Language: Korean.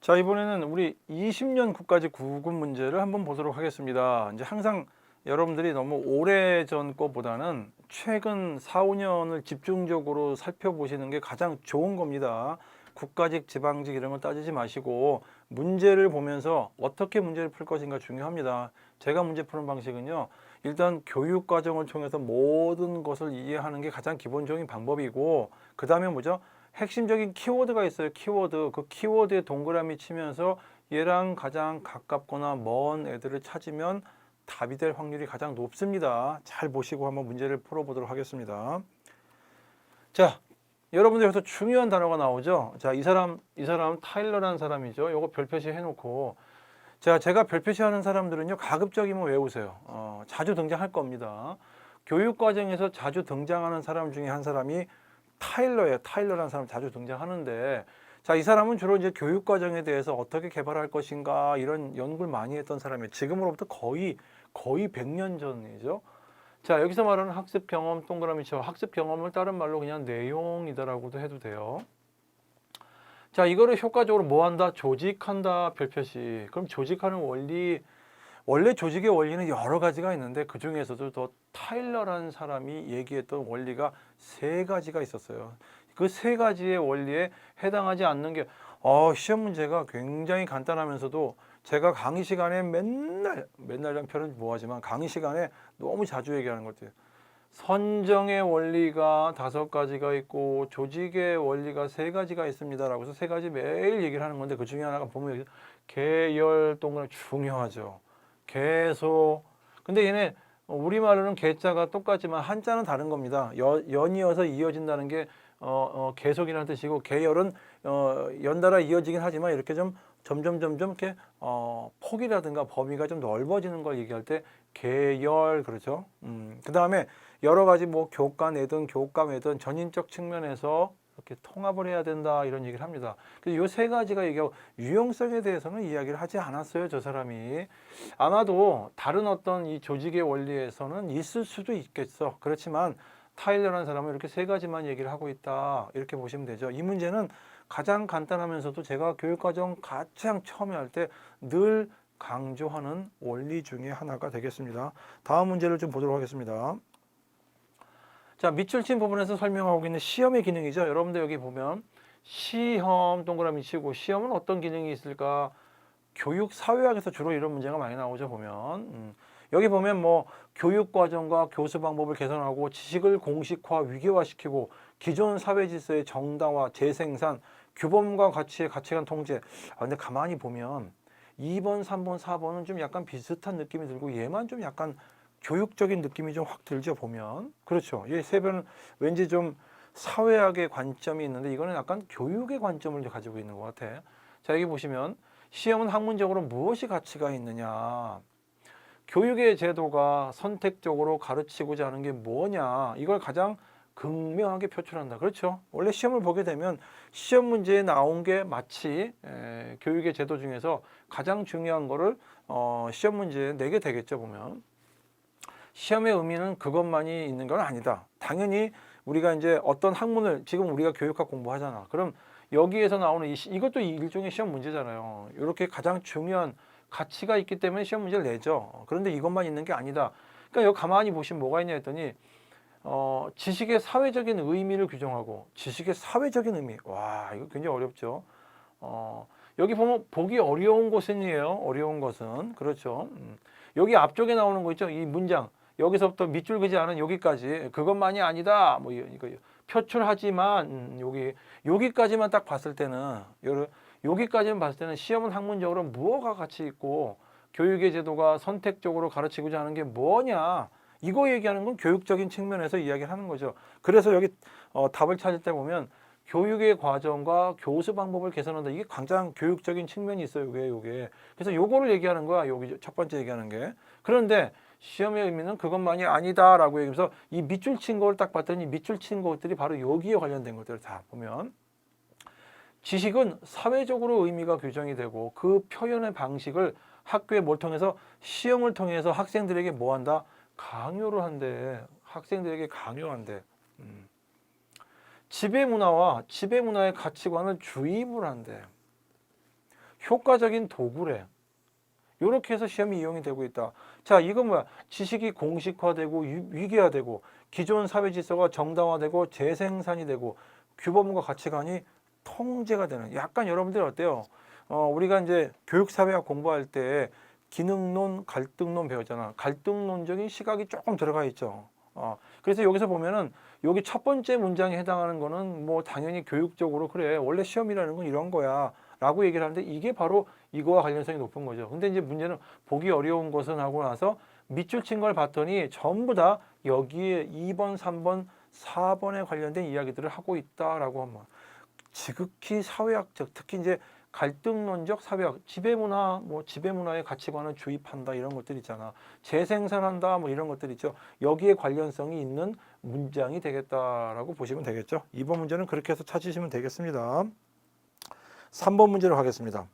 자, 이번에는 우리 20년 국가직 구급 문제를 한번 보도록 하겠습니다. 이제 항상 여러분들이 너무 오래전 거보다는 최근 4, 5년을 집중적으로 살펴보시는 게 가장 좋은 겁니다. 국가직, 지방직 이런 걸 따지지 마시고 문제를 보면서 어떻게 문제를 풀 것인가 중요합니다. 제가 문제 푸는 방식은요. 일단 교육 과정을 통해서 모든 것을 이해하는 게 가장 기본적인 방법이고, 그 다음에 뭐죠? 핵심적인 키워드가 있어요. 키워드. 그 키워드에 동그라미 치면서 얘랑 가장 가깝거나 먼 애들을 찾으면 답이 될 확률이 가장 높습니다. 잘 보시고 한번 문제를 풀어보도록 하겠습니다. 자, 여러분들 여기서 중요한 단어가 나오죠. 자, 이 사람 타일러라는 사람이죠. 요거 별표시 해놓고, 자, 제가 별표시 하는 사람들은요, 가급적이면 외우세요. 자주 등장할 겁니다. 교육 과정에서 자주 등장하는 사람 중에 한 사람이 타일러예요. 타일러라는 사람 자주 등장하는데, 자, 이 사람은 주로 이제 교육 과정에 대해서 어떻게 개발할 것인가 이런 연구를 많이 했던 사람이에요. 지금으로부터 거의 100년 전이죠. 자, 여기서 말하는 학습 경험 동그라미 쳐. 학습 경험을 다른 말로 그냥 내용이다라고도 해도 돼요. 자, 이거를 효과적으로 뭐 한다? 조직한다 별표시. 그럼 조직하는 원리, 원래 조직의 원리는 여러 가지가 있는데 그 중에서도 더 타일러라는 사람이 얘기했던 원리가 세 가지가 있었어요. 그 세 가지의 원리에 해당하지 않는 게 시험 문제가 굉장히 간단하면서도 제가 강의 시간에 맨날이란 표현은 뭐하지만 강의 시간에 너무 자주 얘기하는 것들. 선정의 원리가 5가지가 있고 조직의 원리가 3가지가 있습니다라고 해서 3가지 매일 얘기를 하는 건데 그 중에 하나가 보면 여기 계열 동그라미 중요하죠. 계속. 근데 얘네 우리말로는 개자가 똑같지만 한자는 다른 겁니다. 연이어서 이어진다는 게 계속이라는 뜻이고 계열은 연달아 이어지긴 하지만 이렇게 좀 점점 이렇게 폭이라든가 범위가 좀 넓어지는 걸 얘기할 때 계열 그렇죠. 그 다음에 여러 가지 뭐 교과내든 교과매든 전인적 측면에서 이렇게 통합을 해야 된다 이런 얘기를 합니다. 그래서 이 세 가지가 얘기하고 유용성에 대해서는 이야기를 하지 않았어요, 저 사람이. 아마도 다른 어떤 이 조직의 원리에서는 있을 수도 있겠어. 그렇지만 타일러라는 사람은 이렇게 세 가지만 얘기를 하고 있다. 이렇게 보시면 되죠. 이 문제는 가장 간단하면서도 제가 교육과정 가장 처음에 할 때 늘 강조하는 원리 중에 하나가 되겠습니다. 다음 문제를 좀 보도록 하겠습니다. 자, 밑줄 친 부분에서 설명하고 있는 시험의 기능이죠. 여러분들 여기 보면 시험 동그라미 치고 시험은 어떤 기능이 있을까? 교육 사회학에서 주로 이런 문제가 많이 나오죠, 보면. 여기 보면 뭐 교육 과정과 교수 방법을 개선하고 지식을 공식화, 위계화시키고 기존 사회 질서의 정당화, 재생산, 규범과 가치의 가치관 통제. 근데 가만히 보면 2번, 3번, 4번은 좀 약간 비슷한 느낌이 들고 얘만 좀 약간 교육적인 느낌이 좀 확 들죠, 보면. 그렇죠. 이 세 변은 왠지 좀 사회학의 관점이 있는데 이거는 약간 교육의 관점을 가지고 있는 것 같아. 자, 여기 보시면 시험은 학문적으로 무엇이 가치가 있느냐. 교육의 제도가 선택적으로 가르치고자 하는 게 뭐냐. 이걸 가장 극명하게 표출한다. 그렇죠. 원래 시험을 보게 되면 시험 문제에 나온 게 마치 교육의 제도 중에서 가장 중요한 거를 시험 문제에 내게 되겠죠, 보면. 시험의 의미는 그것만이 있는 건 아니다. 당연히 우리가 이제 어떤 학문을 지금 우리가 교육학 공부하잖아. 그럼 여기에서 나오는 이것도 일종의 시험 문제잖아요. 이렇게 가장 중요한 가치가 있기 때문에 시험 문제를 내죠. 그런데 이것만 있는 게 아니다. 그러니까 여기 가만히 보시면 뭐가 있냐 했더니 지식의 사회적인 의미를 규정하고 지식의 사회적인 의미. 와, 이거 굉장히 어렵죠. 여기 보면 보기 어려운 것은이에요. 어려운 것은. 그렇죠. 여기 앞쪽에 나오는 거 있죠. 이 문장. 여기서부터 밑줄 그지 않은 여기까지. 그것만이 아니다. 뭐 이거 표출하지만 여기까지만 딱 봤을 때는 여기까지만 봤을 때는 시험은 학문적으로 무엇가 가치 있고 교육의 제도가 선택적으로 가르치고자 하는 게 뭐냐. 이거 얘기하는 건 교육적인 측면에서 이야기를 하는 거죠. 그래서 여기 답을 찾을 때 보면 교육의 과정과 교수 방법을 개선한다. 이게 가장 교육적인 측면이 있어요. 요게. 그래서 요거를 얘기하는 거야. 여기 첫 번째 얘기하는 게. 그런데 시험의 의미는 그것만이 아니다라고 얘기하면서 이 밑줄 친 걸 딱 봤더니 밑줄 친 것들이 바로 여기에 관련된 것들을 다 보면 지식은 사회적으로 의미가 규정이 되고 그 표현의 방식을 학교에 뭘 통해서 시험을 통해서 학생들에게 뭐 한다? 강요를 한대. 학생들에게 강요한대. 지배 문화와 지배 문화의 가치관을 주입을 한대. 효과적인 도구래. 이렇게 해서 시험이 이용이 되고 있다. 자, 이건 뭐야? 지식이 공식화되고 위계화되고 기존 사회 질서가 정당화되고 재생산이 되고 규범과 가치관이 통제가 되는. 약간 여러분들 어때요? 우리가 이제 교육사회학 공부할 때 기능론, 갈등론 배웠잖아. 갈등론적인 시각이 조금 들어가 있죠. 그래서 여기서 보면은 여기 첫 번째 문장에 해당하는 거는 뭐 당연히 교육적으로 그래. 원래 시험이라는 건 이런 거야. 라고 얘기를 하는데 이게 바로 이거와 관련성이 높은 거죠. 근데 이제 문제는 보기 어려운 것은 하고 나서 밑줄 친 걸 봤더니 전부 다 여기에 2번, 3번, 4번에 관련된 이야기들을 하고 있다라고 하면 지극히 사회학적, 특히 이제 갈등론적 사회학, 지배문화, 뭐 지배문화의 가치관을 주입한다 이런 것들 있잖아. 재생산한다 뭐 이런 것들 있죠. 여기에 관련성이 있는 문장이 되겠다라고 보시면 되겠죠. 2번 문제는 그렇게 해서 찾으시면 되겠습니다. 3번 문제로 가겠습니다.